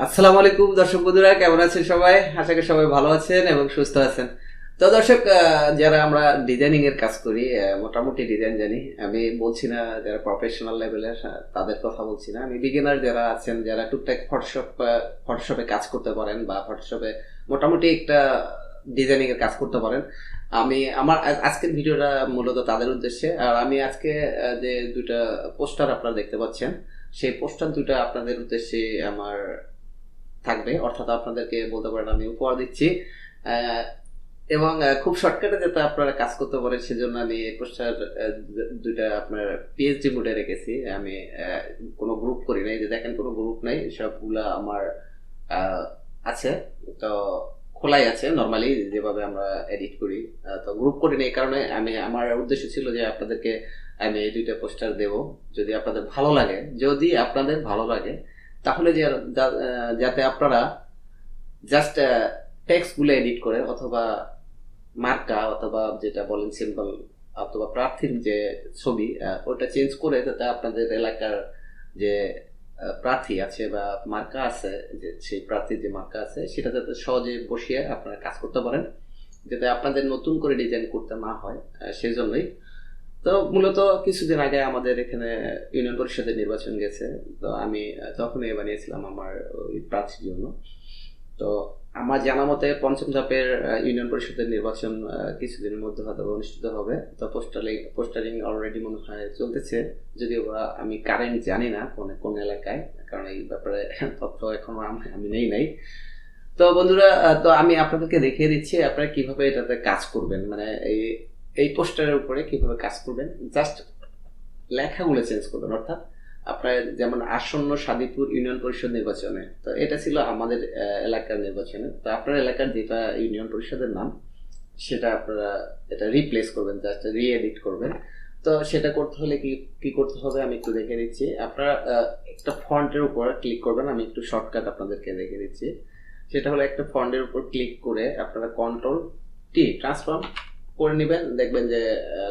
আসসালামু আলাইকুম দর্শক বন্ধুরা, কেমন আছেন সবাই? আশা করি সবাই ভালো আছেন এবং সুস্থ আছেন। তো দর্শক, যারা আমরা ডিজাইনিং এর কাজ করি, মোটামুটি ডিজাইন জানি। আমি বলছি না যারা প্রফেশনাল লেভেলের, তাদের কথা বলছি না। আমি বিগিনার যারা আছেন, যারা টুকটাক ফটোশপে কাজ করতে পারেন বা ফটোশপে মোটামুটি একটা ডিজাইনিং এর কাজ করতে পারেন। আমি আমার আজকের ভিডিওটা মূলত তাদের উদ্দেশ্যে। আর আমি আজকে যে দুইটা পোস্টার আপনারা দেখতে পাচ্ছেন, সেই পোস্টার দুইটা আপনাদের উদ্দেশ্যে আমার থাকবে, অর্থাৎ আপনাদেরকে বলতে পারেন আমি উপহার দিচ্ছি। আহ, এবং খুব শর্টকাটে যাতে আপনারা কাজ করতে পারেন সেজন্য আমি এই পোস্টার দুইটা আপনার পিএইচডি মোডে রেখেছি। আমি কোনো গ্রুপ করি নাই, যে দেখেন কোনো গ্রুপ নাই, সবগুলা আমার আহ, আছে। তো খোলাই আছে নর্মালি যেভাবে আমরা এডিট করি। তো গ্রুপ করি না, এই কারণে আমার উদ্দেশ্য ছিল যে আপনাদেরকে আমি এই দুইটা পোস্টার দেব। যদি আপনাদের ভালো লাগে তাহলে যাতে আপনারা জাস্ট টেক্সট গুলো এডিট করে অথবা মার্কা অথবা যেটা বলেন সিম্বল অথবা প্রার্থীর যে ছবি, ওটা চেঞ্জ করে যাতে আপনাদের এলাকার যে প্রার্থী আছে বা মার্কা আছে, যে সেই প্রার্থীর যে মার্কা আছে সেটা যাতে সহজে বসিয়ে আপনারা কাজ করতে পারেন, যাতে আপনাদের নতুন করে ডিজাইন করতে না হয়, সেই জন্যই। তো মূলত কিছুদিন আগে আমাদের এখানে ইউনিয়ন পরিষদের নির্বাচন গেছে। তো আমি তখনই বানিয়েছিলাম আমার ওই প্রার্থীর জন্য। তো আমার জানা মতে পঞ্চম ধাপের ইউনিয়ন পরিষদের নির্বাচন কিছুদিনের মধ্যে হয়তো অনুষ্ঠিত হবে। তো পোস্টারিং অলরেডি মনে হয় চলতেছে, যদিও বা আমি কারেন্ট জানি না কোন কোন এলাকায়, কারণ এই ব্যাপারে তথ্য এখনো আমি নাই। তো বন্ধুরা, তো আমি আপনাদেরকে দেখিয়ে দিচ্ছি আপনারা কিভাবে এটাতে কাজ করবেন, মানে এই এই পোস্টারের উপরে কিভাবে কাজ করবেন। জাস্ট লেখাগুলো চেঞ্জ করবেন, অর্থাৎ আপনার যেমন আসন্ন সাদীপুর ইউনিয়ন পরিষদ নির্বাচনে, তো এটা ছিল আমাদের এলাকার নির্বাচনে। তো আপনার এলাকার যেটা ইউনিয়ন পরিষদের নাম সেটা আপনারা এটা রিপ্লেস করবেন, জাস্ট রিএডিট করবেন। তো সেটা করতে হলে কি কি করতে হবে আমি একটু দেখে দিচ্ছি। আপনারা একটা ফন্টের উপর ক্লিক করবেন, আমি একটু শর্টকাট আপনাদেরকে দেখে দিচ্ছি। সেটা হলো একটা ফন্টের উপর ক্লিক করে আপনারা কন্ট্রোল টি ট্রান্সফর্ম করে নেবেন, দেখবেন যে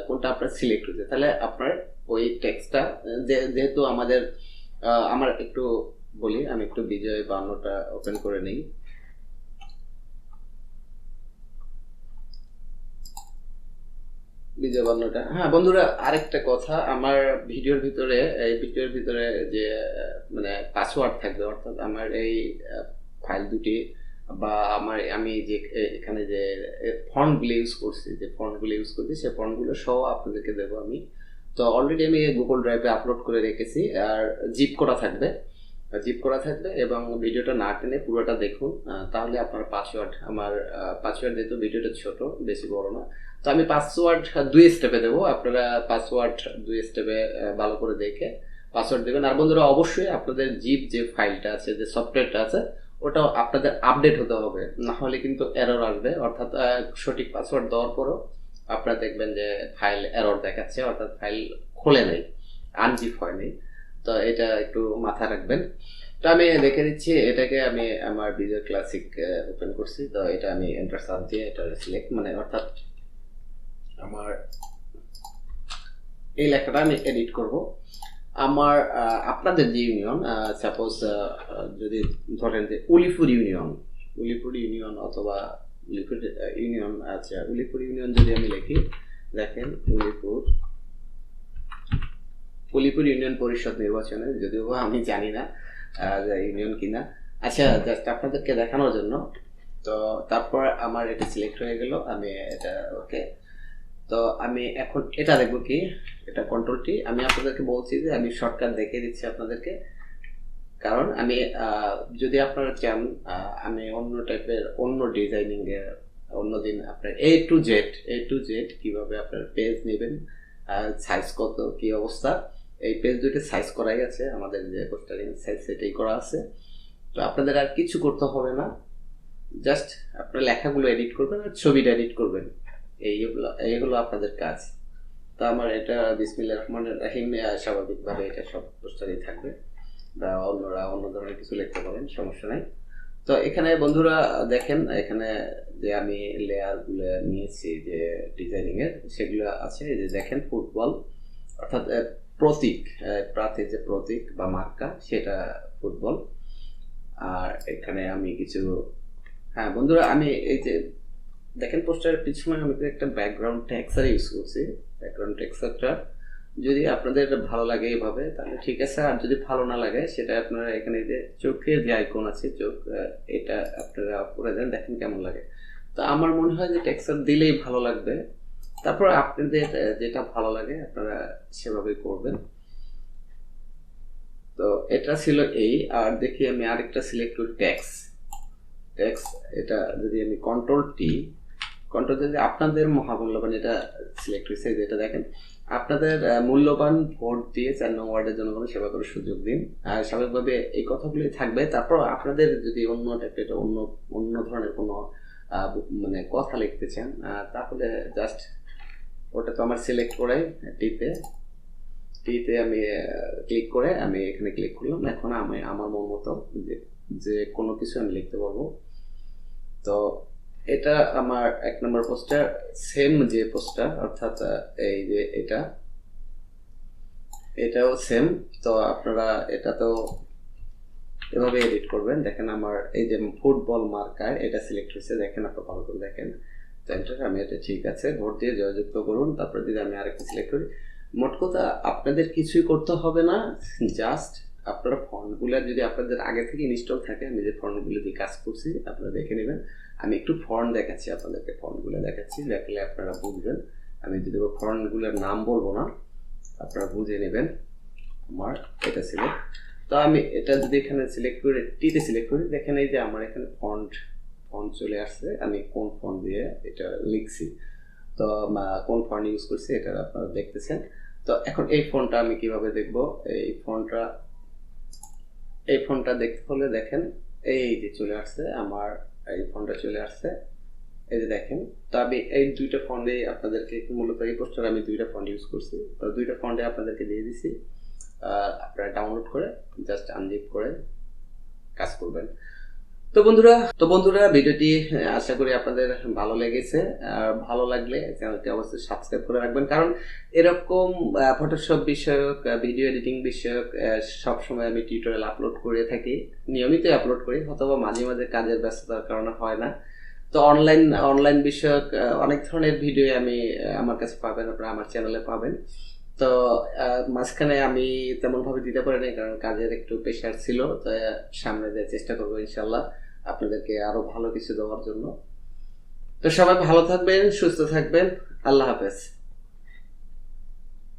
কোনটা আপনার সিলেক্ট হয়েছে। তাহলে আপনার ওই টেক্সটটা, যেহেতু আমার একটু বলি, আমি একটু বিজয় বান্নটা ওপেন করে নিই। বিজয় বান্নটা, হ্যাঁ বন্ধুরা, আরেকটা কথা, আমার এই ভিডিওর ভিতরে যে মানে পাসওয়ার্ড থাকবে, অর্থাৎ আমার এই ফাইল দুটি বা আমি যে এখানে যে ফন্টগুলো ইউজ করছি সেই ফন্টগুলো সহ আপনাদেরকে দেবো আমি। তো অলরেডি আমি গুগল ড্রাইভে আপলোড করে রেখেছি, আর জিপ করা থাকবে এবং ভিডিওটা না টেনে পুরোটা দেখুন। তাহলে আপনার পাসওয়ার্ড যেহেতু ভিডিওটা ছোট, বেশি বড় না, তো আমি পাসওয়ার্ড 2 স্টেপে দেবো। আপনারা পাসওয়ার্ড 2 স্টেপে ভালো করে দেখে পাসওয়ার্ড দেবেন। আর বন্ধুরা, অবশ্যই আপনাদের জিপ যে ফাইলটা আছে, যে সফটওয়্যারটা আছে, ওটাও আপনাদের আপডেট হতে হবে, না হলে কিন্তু এরর আসবে। অর্থাৎ সঠিক পাসওয়ার্ড দেওয়ার পরও আপনারা দেখবেন যে ফাইল এরর দেখাচ্ছে, অর্থাৎ ফাইল খোলে নাই, আনজিপ হয়নি। তো এটা একটু মাথায় রাখবেন। তো আমি দেখে দিচ্ছি, এটাকে আমি আমার ভিডিও ক্লাসিক ওপেন করছি। তো এটা আমি এন্টার সার্চ দিয়ে এটা সিলেক্ট, মানে অর্থাৎ আমার এই লেখাটা আমি এডিট করব। আপনাদের যে ইউনিয়ন, সাপোজ যদি ধরেন যে উলিপুর ইউনিয়ন অথবা উলিপুর ইউনিয়ন, আচ্ছা উলিপুর ইউনিয়ন যদি আমি লিখি, দেখেন উলিপুর ইউনিয়ন পরিষদ নির্বাচনে, যদিও আমি জানি না ইউনিয়ন কিনা। আচ্ছা, জাস্ট আপনাদেরকে দেখানোর জন্য। তো তারপর আমার এটা সিলেক্ট হয়ে গেল, আমি এটা ওকে। তো আমি এখন এটা দেখবো কি, এটা কন্ট্রোল টি। আমি আপনাদেরকে বলছি যে আমি শর্টকাট দেখিয়ে দিচ্ছি আপনাদেরকে, কারণ আমি যদি আপনারা চান আমি অন্য টাইপের অন্য ডিজাইনিং এর অন্যদিন আপনার এ টু জেড কিভাবে আপনার পেজ নেবেন, সাইজ কত কি অবস্থা, এই পেজ দুইটা সাইজ করাই আছে, আমাদের যে পোস্টারিং সাইজ সেটাই করা আছে। তো আপনাদের আর কিছু করতে হবে না, জাস্ট আপনার লেখাগুলো এডিট করবেন আর ছবিটা এডিট করবেন, এইগুলো আপনাদের কাজ। তো আমার এটা বিসমিল্লাহির রহমানির রহিম, স্বাভাবিকভাবে এটা সব পোস্টারই থাকবে, বা অন্যরা অন্য ধরনের কিছু লিখতে পারেন, সমস্যা নাই। তো এখানে বন্ধুরা দেখেন, এখানে যে আমি লেয়ার গুলো নিয়েছি যে ডিজাইনিং এর, সেগুলো আছে। এই যে দেখেন ফুটবল, অর্থাৎ প্রতীক, প্রার্থীর যে প্রতীক বা মার্কা সেটা ফুটবল। আর এখানে আমি কিছু, হ্যাঁ বন্ধুরা, আমি এই যে দেখেন পোস্টারের পিছনে আমি তো একটা ব্যাকগ্রাউন্ড টেক্সচার ইউজ করছি। ব্যাকগ্রাউন্ড টেক্সচারটা যদি আপনাদের ভালো লাগে এইভাবে তাহলে ঠিক আছে, আর যদি ভালো না লাগে সেটা আপনারা এখানে যে চোখের যে আইকন আছে চোখ, এটা আপনারা করে দেন, দেখেন কেমন লাগে। তো আমার মনে হয় যে টেক্সচার দিলেই ভালো লাগবে। তারপর আপনাদের যেটা ভালো লাগে আপনারা সেভাবেই করবেন। তো এটা ছিল এই। আর দেখি আমি আরেকটা সিলেক্ট করি, ট্যাক্স। এটা যদি আমি কন্ট্রোল যদি আপনাদের মহামূল্যবান এটা সিলেক্ট হয়েছে, যেটা দেখেন আপনাদের মূল্যবান ভোট দিয়ে 4 নং ওয়ার্ডের জনগণের সেবা করার সুযোগ দিন। আর স্বাভাবিকভাবে এই কথাগুলি থাকবে। তারপর আপনাদের যদি অন্য টাইপের অন্য ধরনের কোনো মানে কথা লিখতে চান, তাহলে জাস্ট ওটা তো আমার সিলেক্ট করে টিতে আমি ক্লিক করে আমি এখানে ক্লিক করলাম। এখন আমি আমার মন মতো যে কোনো কিছু আমি লিখতে পারবো। তো এটা আমার 1 নম্বর পোস্টার, সেম যে পোস্টার, অর্থাৎ এই যে এটাও সেম। তো আপনারা এটা তো এভাবে এডিট করবেন। দেখেন আমার এই যে ফুটবল মার্কার এটা সিলেক্ট হয়েছে, দেখেন আপনারা ভালো করে দেখেন। তো আমি এটা ঠিক আছে, ভোট দিয়ে জয়যুক্ত করুন। তারপরে যদি আমি আরেকটা সিলেক্ট করি, মোট কথা আপনাদের কিছুই করতে হবে না, জাস্ট আপনারা ফন্টগুলো যদি আপনাদের আগে থেকে ইনস্টল থাকে, আমি যে ফন্টগুলো দিয়ে কাজ করছি আপনারা দেখে নেবেন। আমি একটু ফন্ট দেখাচ্ছি আপনাদেরকে, ফন্টগুলো দেখাচ্ছি, দেখলে আপনারা বুঝবেন। আমি যদি ফন্টগুলোর নাম বলবো না, আপনারা বুঝে নেবেন। আমার এটা সিলেক্ট। তো আমি এটা যদি এখানে সিলেক্ট করে টিতে সিলেক্ট করি, দেখেন এই যে আমার এখানে ফন্ট চলে আসছে। আমি কোন ফন্ট দিয়ে এটা লিখছি, তো কোন ফন্ট ইউজ করছি এটা আপনারা দেখতেছেন। তো এখন এই ফন্টটা আমি কিভাবে দেখব? এই ফন্টটা দেখতে হলে দেখেন এই যে চলে আসছে, আমার এই ফন্টটা চলে আসছে, এই যে দেখেন। তো আমি এই দুইটা ফন্টে আপনাদেরকে, মূলত এই পোস্টার আমি দুইটা ফন্ট ইউজ করছি, তো দুইটা ফন্টে আপনাদেরকে দিয়ে দিছি। আপনারা ডাউনলোড করে জাস্ট আনজিপ করে কাজ করবেন। তো বন্ধুরা ভিডিওটি আশা করি আপনাদের ভালো লেগেছে। আর ভালো লাগলে চ্যানেলটি অবশ্যই সাবস্ক্রাইব করে রাখবেন, কারণ এরকম ফটোশপ বিষয়ক, ভিডিও এডিটিং বিষয়ক সবসময় আমি টিউটোরিয়াল আপলোড করে থাকি, নিয়মিতই আপলোড করি, অথবা মাঝে মাঝে কাজের ব্যস্ততার কারণে হয় না। তো অনলাইন বিষয়ক অনেক ধরনের ভিডিও আমি আমার কাছে পাবেন, আপনারা আমার চ্যানেলে পাবেন। তো মাঝখানে আমি তেমন ভাবে দিতে পারিনি, কারণ কাজের একটু প্রেশার ছিল। তো সামনে দিয়ে চেষ্টা করবো ইনশাল্লাহ আপনাদেরকে আরো ভালো কিছু দেওয়ার জন্য। তো সবাই ভালো থাকবেন, সুস্থ থাকবেন। আল্লাহ হাফেজ।